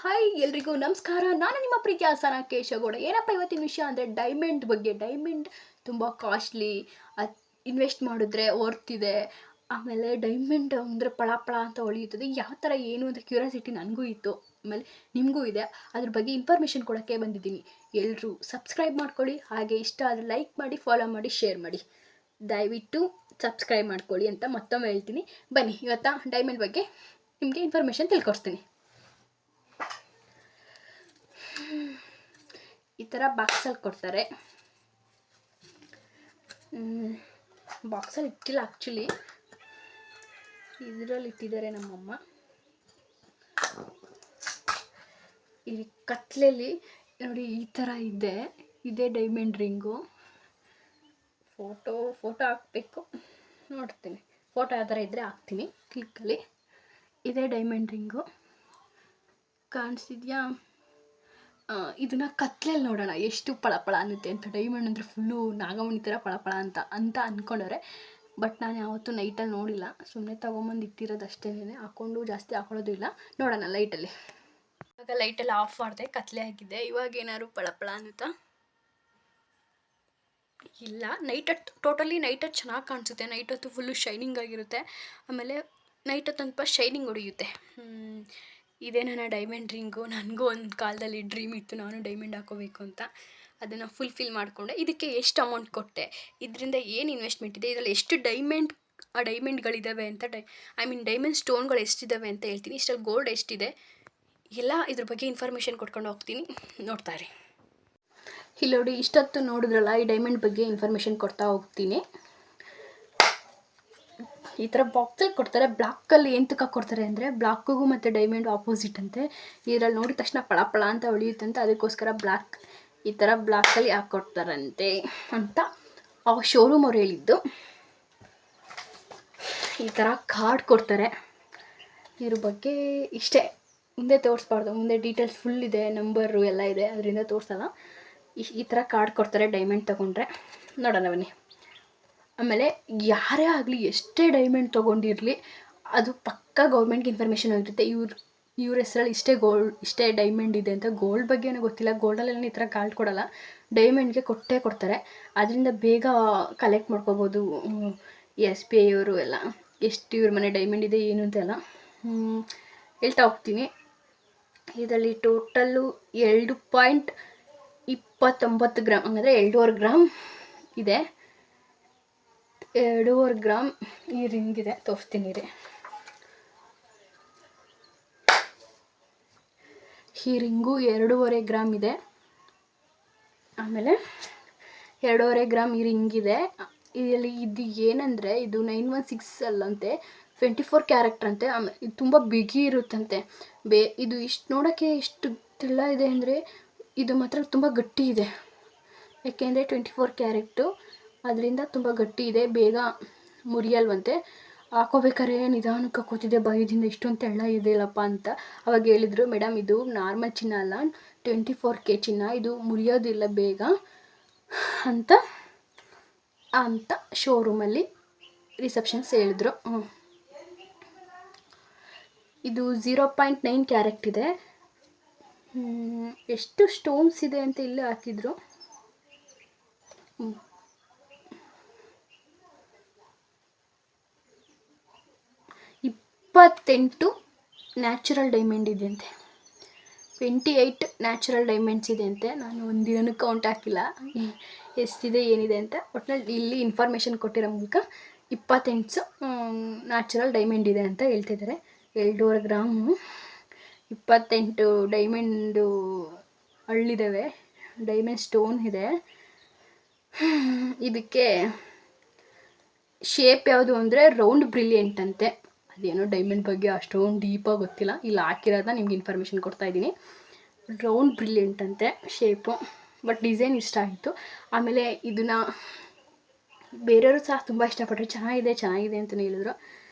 Hi ಎಲ್ರಿಗೂ ನಮಸ್ಕಾರ. ನಾನು ನಿಮ್ಮ ಪ್ರೀತಿಯ ಸನ ಕೇಶಗೌಡ. ಏನಪ್ಪ ಇವತ್ತಿನ ವಿಷಯ ಅಂದರೆ ಡೈಮಂಡ್ ಬಗ್ಗೆ. ಡೈಮಂಡ್ ತುಂಬ ಕಾಸ್ಟ್ಲಿ, ಅದು ಇನ್ವೆಸ್ಟ್ ಮಾಡಿದ್ರೆ ವರ್ತ್ ಇದೆ. ಆಮೇಲೆ ಡೈಮಂಡ್ ಅಂದರೆ ಪಳ ಪಳ ಅಂತ ಹೊಳೆಯುತ್ತದೆ. ಯಾವ ಥರ ಏನು ಅಂತ ಕ್ಯೂರಿಯಾಸಿಟಿ ನನಗೂ ಇತ್ತು, ಆಮೇಲೆ ನಿಮಗೂ ಇದೆ. ಅದ್ರ ಬಗ್ಗೆ ಇನ್ಫಾರ್ಮೇಷನ್ ಕೊಡೋಕ್ಕೆ ಬಂದಿದ್ದೀನಿ. ಎಲ್ಲರೂ ಸಬ್ಸ್ಕ್ರೈಬ್ ಮಾಡ್ಕೊಳ್ಳಿ, ಹಾಗೆ ಇಷ್ಟ ಆದರೆ ಲೈಕ್ ಮಾಡಿ, ಫಾಲೋ ಮಾಡಿ, ಶೇರ್ ಮಾಡಿ. ದಯವಿಟ್ಟು ಸಬ್ಸ್ಕ್ರೈಬ್ ಮಾಡ್ಕೊಳ್ಳಿ ಅಂತ ಮತ್ತೊಮ್ಮೆ ಹೇಳ್ತೀನಿ. ಬನ್ನಿ ಇವತ್ತು ಡೈಮಂಡ್ ಬಗ್ಗೆ ನಿಮಗೆ ಇನ್ಫಾರ್ಮೇಷನ್ ತಿಳ್ಕೊಡ್ತೀನಿ. ಈ ಥರ ಬಾಕ್ಸಲ್ಲಿ ಕೊಡ್ತಾರೆ. ಬಾಕ್ಸಲ್ಲಿ ಇಟ್ಟಿಲ್ಲ, ಆ್ಯಕ್ಚುಲಿ ಇದರಲ್ಲಿ ಇಟ್ಟಿದ್ದಾರೆ ನಮ್ಮಮ್ಮ. ಈ ಕತ್ಲೆಯಲ್ಲಿ ನೋಡಿ ಈ ಥರ ಇದೆ. ಇದೇ ಡೈಮಂಡ್ ರಿಂಗು. ಫೋಟೋ ಹಾಕಬೇಕು, ನೋಡ್ತೀನಿ. ಫೋಟೋ ಯಾವ ಥರ ಇದ್ದರೆ ಹಾಕ್ತೀನಿ ಕ್ಲಿಕ್ಕಲ್ಲಿ. ಇದೇ ಡೈಮಂಡ್ ರಿಂಗು, ಕಾಣಿಸ್ತಿದ್ಯಾ? ಇದನ್ನು ಕತ್ಲೆಯಲ್ಲಿ ನೋಡೋಣ ಎಷ್ಟು ಪಳಪಳ ಅನ್ನುತ್ತೆ ಅಂತ. ಡೈಮಂಡ್ ಅಂದರೆ ಫುಲ್ಲು ನಾಗಮಣಿ ಥರ ಪಳಪಳ ಅಂತ ಅಂದ್ಕೊಂಡವ್ರೆ. ಬಟ್ ನಾನು ಯಾವತ್ತೂ ನೈಟಲ್ಲಿ ನೋಡಿಲ್ಲ, ಸುಮ್ಮನೆ ತೊಗೊಂಬಂದು ಇಟ್ಟಿರೋದು ಅಷ್ಟೇ. ಹಾಕ್ಕೊಂಡು ಜಾಸ್ತಿ ಹಾಕೊಳ್ಳೋದು ಇಲ್ಲ. ನೋಡೋಣ ಲೈಟಲ್ಲಿ. ಇವಾಗ ಲೈಟೆಲ್ಲ ಆಫ್ ಮಾಡಿದೆ, ಕತ್ಲೆ ಆಗಿದೆ. ಇವಾಗ ಏನಾದ್ರು ಪಳಪಳ ಅನ್ನುತ್ತಾ? ಇಲ್ಲ. ನೈಟ್ ಹೊತ್ತು ಟೋಟಲಿ ನೈಟ್ ಹೊತ್ತು ಚೆನ್ನಾಗಿ ಕಾಣಿಸುತ್ತೆ. ನೈಟ್ ಹೊತ್ತು ಫುಲ್ಲು ಶೈನಿಂಗ್ ಆಗಿರುತ್ತೆ. ಆಮೇಲೆ ನೈಟ್ ಹೊತ್ತು ಸ್ವಲ್ಪ ಶೈನಿಂಗ್ ಹೊಡೆಯುತ್ತೆ. ಇದೇ ನನ್ನ ಡೈಮಂಡ್ ರಿಂಗು. ನನಗೂ ಒಂದು ಕಾಲದಲ್ಲಿ ಡ್ರೀಮ್ ಇತ್ತು, ನಾನು ಡೈಮಂಡ್ ಹಾಕೋಬೇಕು ಅಂತ. ಅದನ್ನು ಫುಲ್ಫಿಲ್ ಮಾಡಿಕೊಂಡೆ. ಇದಕ್ಕೆ ಎಷ್ಟು ಅಮೌಂಟ್ ಕೊಟ್ಟೆ, ಇದರಿಂದ ಏನು ಇನ್ವೆಸ್ಟ್ಮೆಂಟ್ ಇದೆ, ಇದರಲ್ಲಿ ಎಷ್ಟು ಡೈಮಂಡ್ಗಳಿದ್ದಾವೆ ಅಂತ ಡೈಮಂಡ್ ಸ್ಟೋನ್ಗಳು ಎಷ್ಟಿದ್ದಾವೆ ಅಂತ ಹೇಳ್ತೀನಿ. ಇಷ್ಟರಲ್ಲಿ ಗೋಲ್ಡ್ ಎಷ್ಟಿದೆ ಎಲ್ಲ ಇದ್ರ ಬಗ್ಗೆ ಇನ್ಫಾರ್ಮೇಷನ್ ಕೊಟ್ಕೊಂಡು ಹೋಗ್ತೀನಿ. ನೋಡ್ತಾ ಇರಿ. ಇಲ್ಲಿ ನೋಡಿ, ಇಷ್ಟೊತ್ತು ನೋಡಿದ್ರಲ್ಲ, ಈ ಡೈಮಂಡ್ ಬಗ್ಗೆ ಇನ್ಫಾರ್ಮೇಷನ್ ಕೊಡ್ತಾ ಹೋಗ್ತೀನಿ. ಈ ಥರ ಬಾಕ್ಸಲ್ಲಿ ಕೊಡ್ತಾರೆ. ಬ್ಲಾಕಲ್ಲಿ ಎಂತಕ್ಕೆ ಕೊಡ್ತಾರೆ ಅಂದರೆ, ಬ್ಲಾಕಿಗೂ ಮತ್ತು ಡೈಮಂಡ್ ಆಪೋಸಿಟ್ ಅಂತೆ. ಇದರಲ್ಲಿ ನೋಡಿದ ತಕ್ಷಣ ಪಳ ಅಂತ ಹೊಳೆಯುತ್ತಂತೆ. ಅದಕ್ಕೋಸ್ಕರ ಈ ಥರ ಬ್ಲಾಕಲ್ಲಿ ಹಾಕ್ಕೊಡ್ತಾರಂತೆ ಅಂತ ಆ ಶೋರೂಮ್ ಅವ್ರು ಹೇಳಿದ್ದು. ಈ ಥರ ಕಾರ್ಡ್ ಕೊಡ್ತಾರೆ. ಇದ್ರ ಬಗ್ಗೆ ಇಷ್ಟೇ, ಮುಂದೆ ತೋರಿಸ್ಬಾರ್ದು. ಮುಂದೆ ಡೀಟೇಲ್ಸ್ ಫುಲ್ ಇದೆ, ನಂಬರು ಎಲ್ಲ ಇದೆ, ಅದರಿಂದ ತೋರಿಸಲ್ಲ. ಈ ಥರ ಕಾರ್ಡ್ ಕೊಡ್ತಾರೆ ಡೈಮಂಡ್ ತೊಗೊಂಡ್ರೆ. ನೋಡೋಣ ಬನ್ನಿ. ಆಮೇಲೆ ಯಾರೇ ಆಗಲಿ, ಎಷ್ಟೇ ಡೈಮಂಡ್ ತೊಗೊಂಡಿರಲಿ, ಅದು ಪಕ್ಕಾ ಗೌರ್ಮೆಂಟ್ಗೆ ಇನ್ಫಾರ್ಮೇಷನ್ ಆಗಿರುತ್ತೆ. ಇವ್ರ ಹೆಸ್ರಲ್ಲಿ ಇಷ್ಟೇ ಡೈಮಂಡ್ ಇದೆ ಅಂತ. ಗೋಲ್ಡ್ ಬಗ್ಗೆ ಏನೋ ಗೊತ್ತಿಲ್ಲ. ಗೋಲ್ಡಲ್ಲೆಲ್ಲ ಈ ಥರ ಕಾರ್ಡ್ ಕೊಡೋಲ್ಲ, ಡೈಮಂಡ್ಗೆ ಕೊಡ್ತಾರೆ. ಅದರಿಂದ ಬೇಗ ಕಲೆಕ್ಟ್ ಮಾಡ್ಕೋಬೋದು SBI ಅವರು ಎಲ್ಲ. ಎಷ್ಟು ಇವ್ರ ಮನೆ ಡೈಮಂಡ್ ಇದೆ ಏನು ಅಂತೆಲ್ಲ ಹೇಳ್ತಾ ಹೋಗ್ತೀನಿ. ಇದರಲ್ಲಿ ಟೋಟಲ್ಲು 2.29 ಗ್ರಾಮ್, ಅಂದರೆ 2.5 ಗ್ರಾಮ್ ಇದೆ. 2.5 ಗ್ರಾಮ್ ಈ ರಿಂಗ್ ಇದೆ, ತೋರಿಸ್ತೀನಿ ರೀ. ಈ ರಿಂಗು 2.5 ಗ್ರಾಮ್ ಇದೆ. ಆಮೇಲೆ 2.5 ಗ್ರಾಮ್ ಈ ರಿಂಗ್ ಇದೆ. ಇದರಲ್ಲಿ ಇದು ಏನಂದರೆ, ಇದು 916 ಅಲ್ಲಂತೆ, 24 ಕ್ಯಾರೆಕ್ಟರ್ ಅಂತೆ. ಆಮೇಲೆ ಇದು ತುಂಬ ಬಿಗಿ ಇರುತ್ತಂತೆ. ಇದು ಇಷ್ಟು ನೋಡೋಕ್ಕೆ ಎಷ್ಟು ತೆಳ್ಳ ಇದೆ ಅಂದರೆ, ಇದು ಮಾತ್ರ ತುಂಬ ಗಟ್ಟಿ ಇದೆ. ಯಾಕೆಂದರೆ 24 ಕ್ಯಾರೆಕ್ಟು, ಅದರಿಂದ ತುಂಬ ಗಟ್ಟಿ ಇದೆ, ಬೇಗ ಮುರಿಯಲ್ವಂತೆ. ಹಾಕೋಬೇಕಾದ್ರೆ ನಿಧಾನಕ್ಕೆ ಹಾಕೋತಿದ್ದೆ ಭಯದಿಂದ, ಇಷ್ಟೊಂದು ತೆಳ್ಳ ಇದೆಯಲ್ಲಪ್ಪ ಅಂತ. ಅವಾಗ ಹೇಳಿದರು, ಮೇಡಮ್ ಇದು ನಾರ್ಮಲ್ ಚಿನ್ನ ಅಲ್ಲ, 24K ಚಿನ್ನ, ಇದು ಮುರಿಯೋದಿಲ್ಲ ಬೇಗ ಅಂತ ಶೋರೂಮಲ್ಲಿ ರಿಸೆಪ್ಷನ್ಸ್ ಹೇಳಿದ್ರು. ಇದು 0.9 ಕ್ಯಾರೆಕ್ಟ್ ಇದೆ. ಎಷ್ಟು ಸ್ಟೋನ್ಸ್ ಇದೆ ಅಂತ ಇಲ್ಲೇ ಹಾಕಿದ್ರು. 28 ನ್ಯಾಚುರಲ್ ಡೈಮಂಡ್ ಇದೆ ಅಂತೆ. 28 ನ್ಯಾಚುರಲ್ ಡೈಮಂಡ್ಸ್ ಇದೆ ಅಂತೆ. ನಾನು ಒಂದಿನೂ ಕೌಂಟ್ ಹಾಕಿಲ್ಲ ಎಷ್ಟಿದೆ ಏನಿದೆ ಅಂತ. ಒಟ್ಟಿನಲ್ಲಿ ಇಲ್ಲಿ ಇನ್ಫಾರ್ಮೇಷನ್ ಕೊಟ್ಟಿರೋ ಮೂಲಕ 28 ನ್ಯಾಚುರಲ್ ಡೈಮಂಡ್ ಇದೆ ಅಂತ ಹೇಳ್ತಿದ್ದಾರೆ. 2.5 ಗ್ರಾಮು 28 ಡೈಮಂಡು ಹಳ್ಳಿದ್ದಾವೆ, ಡೈಮಂಡ್ ಸ್ಟೋನ್ ಇದೆ. ಇದಕ್ಕೆ ಶೇಪ್ ಯಾವುದು ಅಂದರೆ ರೌಂಡ್ ಬ್ರಿಲಿಯಂಟ್ ಅಂತೆ. ಅದೇನೋ ಡೈಮಂಡ್ ಬಗ್ಗೆ ಅಷ್ಟೊಂದು ಡೀಪಾಗಿ ಗೊತ್ತಿಲ್ಲ, ಇಲ್ಲಿ ಹಾಕಿರೋದನ್ನ ನಿಮ್ಗೆ ಇನ್ಫಾರ್ಮೇಷನ್ ಕೊಡ್ತಾಯಿದ್ದೀನಿ. ರೌಂಡ್ ಬ್ರಿಲಿಯಂಟ್ ಅಂತೆ ಶೇಪು, ಬಟ್ ಡಿಸೈನ್ ಇಷ್ಟ ಆಯಿತು. ಆಮೇಲೆ ಇದನ್ನು ಬೇರೆಯವರು ಸಹ ತುಂಬ ಇಷ್ಟಪಟ್ಟರು. ಚೆನ್ನಾಗಿದೆ ಅಂತಲೇ ಹೇಳಿದ್ರು.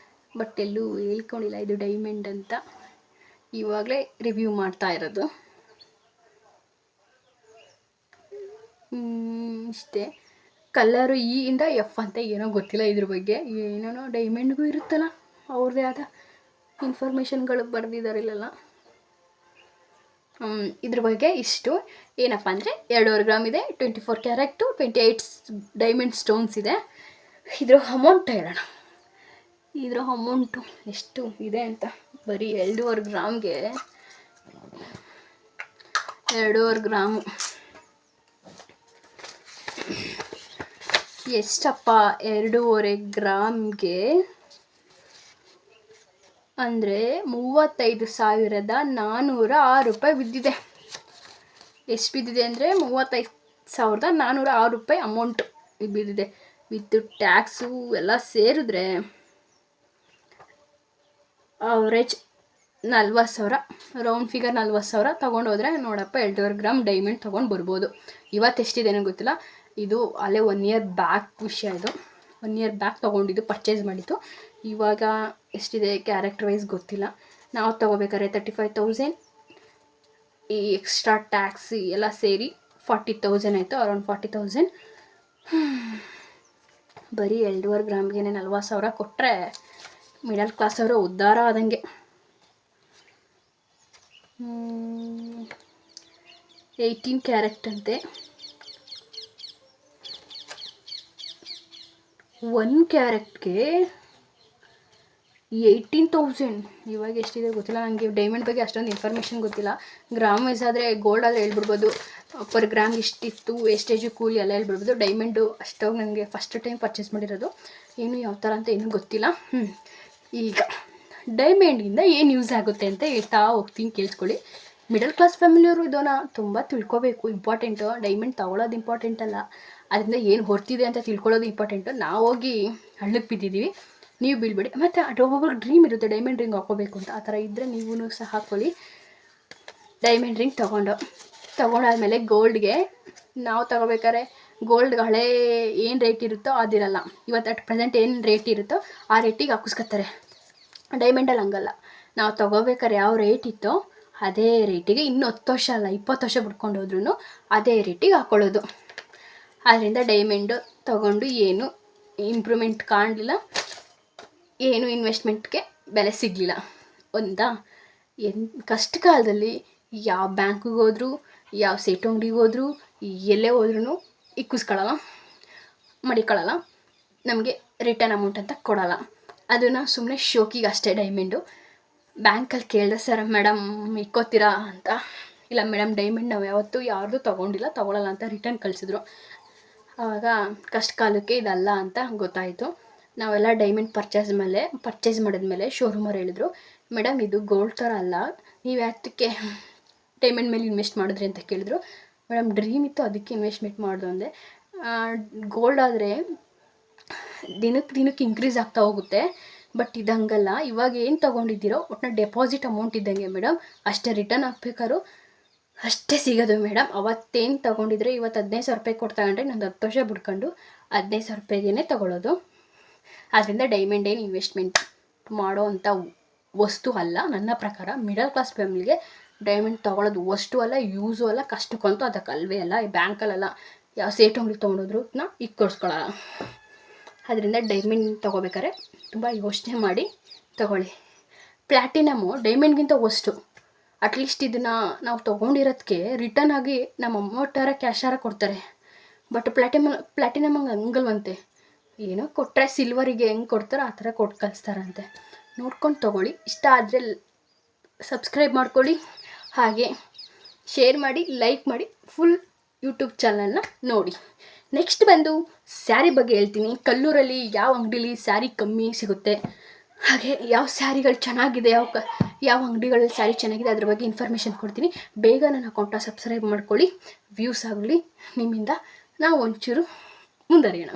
ಬಟ್ ಎಲ್ಲೂ ಹೇಳ್ಕೊಂಡಿಲ್ಲ ಇದು ಡೈಮಂಡ್ ಅಂತ. ಇವಾಗಲೇ ರಿವ್ಯೂ ಮಾಡ್ತಾ ಇರೋದು. ಇಷ್ಟೇ. ಕಲರು E ಇಂದ F ಅಂತ ಏನೋ ಗೊತ್ತಿಲ್ಲ ಇದ್ರ ಬಗ್ಗೆ. ಏನೇನೋ ಡೈಮಂಡ್ಗೂ ಇರುತ್ತಲ್ಲ ಅವ್ರದ್ದೇ ಆದ ಇನ್ಫಾರ್ಮೇಷನ್ಗಳು ಬರೆದಿದ್ದಾರೆ ಇಲ್ಲೆಲ್ಲ. ಇದ್ರ ಬಗ್ಗೆ ಇಷ್ಟು. ಏನಪ್ಪ ಅಂದರೆ 2.5 ಗ್ರಾಮ್ ಇದೆ, 24 ಕ್ಯಾರೆಕ್ಟು, 28 ಡೈಮಂಡ್ ಸ್ಟೋನ್ಸ್ ಇದೆ. ಇದ್ರ ಅಮೌಂಟ್ ಹೇಳೋಣ. ಇದ್ರ ಅಮೌಂಟು ಎಷ್ಟು ಇದೆ ಅಂತ. ಬರೀ 2.5 ಗ್ರಾಮ್ಗೆ 2.5 ಗ್ರಾಮು ಎಷ್ಟಪ್ಪ? 2.5 ಗ್ರಾಮ್ಗೆ ಅಂದರೆ 35,406 ರೂಪಾಯಿ ಬಿದ್ದಿದೆ. ಎಷ್ಟು ಬಿದ್ದಿದೆ ಅಂದರೆ 35,406 ರೂಪಾಯಿ ಅಮೌಂಟು ಬಿದ್ದಿದೆ. ವಿತ್ ಟ್ಯಾಕ್ಸು ಎಲ್ಲ ಸೇರಿದ್ರೆ ಅವರೇಜ್ 40,000, ರೌಂಡ್ ಫಿಗರ್ 40,000 ತೊಗೊಂಡೋದ್ರೆ ನೋಡಪ್ಪ 2.5 ಗ್ರಾಮ್ ಡೈಮಂಡ್ ತೊಗೊಂಡು ಬರ್ಬೋದು. ಇವತ್ತೆಷ್ಟಿದೆ ನನಗೆ ಗೊತ್ತಿಲ್ಲ. ಇದು ಅಲ್ಲೇ 1 ಇಯರ್ ಬ್ಯಾಕ್ ವಿಷಯ. ಇದು 1 ಇಯರ್ ಬ್ಯಾಕ್ ತೊಗೊಂಡಿದ್ದು, ಪರ್ಚೇಸ್ ಮಾಡಿದ್ದು. ಇವಾಗ ಎಷ್ಟಿದೆ ಕ್ಯಾರೆಕ್ಟರ್ ವೈಸ್ ಗೊತ್ತಿಲ್ಲ. ನಾವು ತೊಗೋಬೇಕಾದ್ರೆ 35,000, ಈ ಎಕ್ಸ್ಟ್ರಾ ಟ್ಯಾಕ್ಸ್ ಎಲ್ಲ ಸೇರಿ 40,000 ಆಯಿತು, ಅರೌಂಡ್ 40,000. ಬರೀ 2.5 ಗ್ರಾಮ್ಗೆ 40,000 ಕೊಟ್ಟರೆ ಮಿಡಲ್ ಕ್ಲಾಸ್ ಅವರು ಉದ್ಧಾರ ಆದಂಗೆ. 18 ಕ್ಯಾರೆಕ್ಟ್ ಅಂತೆ. 1 ಕ್ಯಾರೆಕ್ಟ್ಗೆ 18,000. ಇವಾಗ ಎಷ್ಟಿದೆ ಗೊತ್ತಿಲ್ಲ ನನಗೆ. ಡೈಮಂಡ್ ಬಗ್ಗೆ ಅಷ್ಟೊಂದು ಇನ್ಫಾರ್ಮೇಷನ್ ಗೊತ್ತಿಲ್ಲ. ಗ್ರಾಮ್ ವೈಸ್ ಆದರೆ ಗೋಲ್ಡ್ ಆದರೆ ಹೇಳ್ಬಿಡ್ಬೋದು, ಪರ್ ಗ್ರಾಮ್ ಇಷ್ಟಿತ್ತು, ವೇಸ್ಟೇಜು, ಕೂಲಿ ಎಲ್ಲ ಹೇಳ್ಬಿಡ್ಬೋದು. ಡೈಮಂಡು ಅಷ್ಟೊಂದು ನನಗೆ ಫಸ್ಟ್ ಟೈಮ್ ಪರ್ಚೇಸ್ ಮಾಡಿರೋದು, ಏನು ಯಾವ ಥರ ಅಂತ ಏನೂ ಗೊತ್ತಿಲ್ಲ. ಈಗ ಡೈಮಂಡಿಂದ ಏನು ಯೂಸ್ ಆಗುತ್ತೆ ಅಂತ ಹೇಳ್ತಾ ಹೋಗ್ತೀನಿ, ಕೇಳಿಸ್ಕೊಳ್ಳಿ. ಮಿಡಲ್ ಕ್ಲಾಸ್ ಫ್ಯಾಮಿಲಿಯವರು ಇದನ್ನು ತುಂಬ ತಿಳ್ಕೊಬೇಕು. ಇಂಪಾರ್ಟೆಂಟು. ಡೈಮಂಡ್ ತೊಗೊಳೋದು ಇಂಪಾರ್ಟೆಂಟ್ ಅಲ್ಲ, ಅದರಿಂದ ಏನು ಹೊರ್ತಿದೆ ಅಂತ ತಿಳ್ಕೊಳ್ಳೋದು ಇಂಪಾರ್ಟೆಂಟು. ನಾವು ಹೋಗಿ ಹಳ್ಳಕ್ಕೆ ಬಿದ್ದಿದ್ದೀವಿ, ನೀವು ಬೀಳ್ಬೇಡಿ. ಮತ್ತು ಒಬ್ಬೊಬ್ರಿಗೆ ಡ್ರೀಮ್ ಇರುತ್ತೆ ಡೈಮಂಡ್ ರಿಂಗ್ ಹಾಕೋಬೇಕು ಅಂತ. ಆ ಥರ ಇದ್ದರೆ ನೀವೂ ಸಹ ಹಾಕ್ಕೊಳ್ಳಿ. ಡೈಮಂಡ್ ರಿಂಗ್ ತೊಗೊಂಡಾದ್ಮೇಲೆ ಗೋಲ್ಡ್ಗೆ ನಾವು ತೊಗೋಬೇಕಾದ್ರೆ ಗೋಲ್ಡ್ಗೆ ಹಳೇ ಏನು ರೇಟ್ ಇರುತ್ತೋ ಅದಿರಲ್ಲ. ಇವತ್ತು ಅಟ್ ಪ್ರೆಸೆಂಟ್ ಏನು ರೇಟ್ ಇರುತ್ತೋ ಆ ರೇಟಿಗೆ ಹಾಕಿಸ್ಕೊತಾರೆ. ಡೈಮಂಡಲ್ಲಿ ಹಂಗಲ್ಲ. ನಾವು ತೊಗೋಬೇಕಾದ್ರೆ ಯಾವ ರೇಟ್ ಇತ್ತೋ ಅದೇ ರೇಟಿಗೆ, ಇನ್ನೂ 10 ವರ್ಷ ಅಲ್ಲ 20 ವರ್ಷ ಬಿಟ್ಕೊಂಡು ಹೋದ್ರೂ ಅದೇ ರೇಟಿಗೆ ಹಾಕ್ಕೊಳ್ಳೋದು. ಆದ್ದರಿಂದ ಡೈಮಂಡು ತೊಗೊಂಡು ಏನು ಇಂಪ್ರೂವ್ಮೆಂಟ್ ಕಾಣಲಿಲ್ಲ, ಏನು ಇನ್ವೆಸ್ಟ್ಮೆಂಟ್ಗೆ ಬೆಲೆ ಸಿಗಲಿಲ್ಲ. ಒಂದಾ ಕಷ್ಟ ಕಾಲದಲ್ಲಿ ಯಾವ ಬ್ಯಾಂಕಿಗೆ ಹೋದ್ರು, ಯಾವ ಸೇಟು ಅಂಗಡಿಗೆ ಹೋದ್ರು, ಎಲ್ಲೇ ಹೋದ್ರೂ ಇಕ್ಕಿಸ್ಕೊಳ್ಳಲ್ಲ, ಮಡಿಕೊಳ್ಳಲ್ಲ, ನಮಗೆ ರಿಟರ್ನ್ ಅಮೌಂಟ್ ಅಂತ ಕೊಡಲ್ಲ. ಅದನ್ನು ಸುಮ್ಮನೆ ಶೋಕಿಗೆ ಅಷ್ಟೇ. ಡೈಮಂಡು ಬ್ಯಾಂಕಲ್ಲಿ ಕೇಳಿದೆ, ಸರ್ ಮೇಡಮ್ ಇಕ್ಕೋತೀರಾ ಅಂತ. ಇಲ್ಲ ಮೇಡಮ್ ಡೈಮಂಡ್ ನಾವು ಯಾವತ್ತೂ ಯಾರ್ದು ತೊಗೊಳಲ್ಲ ಅಂತ ರಿಟರ್ನ್ ಕಳಿಸಿದ್ರು. ಆವಾಗ ಕಷ್ಟ ಕಾಲಕ್ಕೆ ಇದಲ್ಲ ಅಂತ ಗೊತ್ತಾಯಿತು. ನಾವೆಲ್ಲ ಡೈಮಂಡ್ ಪರ್ಚೇಸ್ ಮಾಡಿದ್ಮೇಲೆ ಶೋರೂಮವ್ರು ಹೇಳಿದ್ರು, ಮೇಡಮ್ ಇದು ಗೋಲ್ಡ್ ಥರ ಅಲ್ಲ, ನೀವು ಯಾತಕ್ಕೆ ಡೈಮಂಡ್ ಮೇಲೆ ಇನ್ವೆಸ್ಟ್ ಮಾಡಿದ್ರಿ ಅಂತ ಕೇಳಿದ್ರು. ಮೇಡಮ್ ಡ್ರೀಮ್ ಇತ್ತು ಅದಕ್ಕೆ ಇನ್ವೆಸ್ಟ್ಮೆಂಟ್ ಮಾಡಿದ್ರು ಅಂದೆ. ಗೋಲ್ಡ್ ಆದರೆ ದಿನಕ್ಕೆ ಇನ್ಕ್ರೀಸ್ ಆಗ್ತಾ ಹೋಗುತ್ತೆ, ಬಟ್ ಇದಂಗಲ್ಲ. ಇವಾಗ ಏನು ತೊಗೊಂಡಿದ್ದೀರೋ ಒಟ್ಟಿನ ಡೆಪಾಸಿಟ್ ಅಮೌಂಟ್ ಇದ್ದಂಗೆ ಮೇಡಮ್, ಅಷ್ಟೇ ರಿಟರ್ನ್ ಹಾಕ್ಬೇಕಾದ್ರು ಅಷ್ಟೇ ಸಿಗೋದು ಮೇಡಮ್. ಅವತ್ತೇನು ತೊಗೊಂಡಿದ್ರೆ ಇವತ್ತು 15,000 ರೂಪಾಯಿ ಕೊಟ್ಟು ತಗೊಂಡ್ರೆ ನಂದು 10 ವರ್ಷ ಬಿಡ್ಕೊಂಡು 15,000 ರೂಪಾಯಿಗೇ ತೊಗೊಳ್ಳೋದು. ಆದ್ದರಿಂದ ಡೈಮಂಡ್ ಏನು ಇನ್ವೆಸ್ಟ್ಮೆಂಟ್ ಮಾಡೋ ಅಂಥ ವಸ್ತು ಅಲ್ಲ ನನ್ನ ಪ್ರಕಾರ. ಮಿಡಲ್ ಕ್ಲಾಸ್ ಫ್ಯಾಮಿಲಿಗೆ ಡೈಮಂಡ್ ತೊಗೊಳೋದು ವಸ್ತು ಅಲ್ಲ, ಯೂಸು ಅಲ್ಲ, ಕಷ್ಟಕ್ಕಂತೂ ಅದಕ್ಕೆ ಅಲ್ವೇ ಅಲ್ಲ. ಈ ಬ್ಯಾಂಕಲ್ಲೆಲ್ಲ ಯಾವ ಸೇಟು ಅಂಗಡಿಗೆ ತೊಗೊಂಡೋದ್ರು ಇಕ್ಕೊಡ್ಸ್ಕೊಳ್ಳಲ್ಲ. ಅದರಿಂದ ಡೈಮಂಡ್ ತೊಗೋಬೇಕಾದ್ರೆ ತುಂಬ ಯೋಚನೆ ಮಾಡಿ ತೊಗೊಳ್ಳಿ. ಪ್ಲ್ಯಾಟಿನಮ್ಮು ಡೈಮಂಡ್ಗಿಂತ ವಸ್ತು. ಅಟ್ಲೀಸ್ಟ್ ಇದನ್ನು ನಾವು ತೊಗೊಂಡಿರೋದಕ್ಕೆ ರಿಟರ್ನ್ ಆಗಿ ನಮ್ಮ ಅಮೌಂಟಾರ ಕ್ಯಾಶಾರ ಕೊಡ್ತಾರೆ. ಬಟ್ ಪ್ಲ್ಯಾಟಿನಮ್ ಹಂಗಲ್ವಂತೆ, ಏನೋ ಕೊಟ್ಟರೆ ಸಿಲ್ವರಿಗೆ ಹೆಂಗೆ ಕೊಡ್ತಾರೋ ಆ ಥರ ಕೊಟ್ಟು ಕಳಿಸ್ತಾರಂತೆ. ನೋಡ್ಕೊಂಡು ತೊಗೊಳ್ಳಿ. ಇಷ್ಟ ಆದರೆ ಸಬ್ಸ್ಕ್ರೈಬ್ ಮಾಡ್ಕೊಳ್ಳಿ, ಹಾಗೆ ಶೇರ್ ಮಾಡಿ, ಲೈಕ್ ಮಾಡಿ, ಫುಲ್ ಯೂಟ್ಯೂಬ್ ಚಾನಲ್ನ ನೋಡಿ. ನೆಕ್ಸ್ಟ್ ಬಂದು ಸ್ಯಾರಿ ಬಗ್ಗೆ ಹೇಳ್ತೀನಿ. ಕಲ್ಲೂರಲ್ಲಿ ಯಾವ ಅಂಗಡೀಲಿ ಸ್ಯಾರಿ ಕಮ್ಮಿ ಸಿಗುತ್ತೆ, ಹಾಗೆ ಯಾವ ಸ್ಯಾರಿಗಳು ಚೆನ್ನಾಗಿದೆ, ಯಾವ ಅಂಗಡಿಗಳಲ್ಲಿ ಸ್ಯಾರಿ ಚೆನ್ನಾಗಿದೆ ಅದ್ರ ಬಗ್ಗೆ ಇನ್ಫಾರ್ಮೇಷನ್ ಕೊಡ್ತೀನಿ. ಬೇಗ ನನ್ನ ಅಕೌಂಟನ್ನ ಸಬ್ಸ್ಕ್ರೈಬ್ ಮಾಡ್ಕೊಳ್ಳಿ. ವ್ಯೂಸ್ ಆಗಲಿ ನಿಮ್ಮಿಂದ, ನಾವು ಒಂಚೂರು ಮುಂದುವರಿಯೋಣ.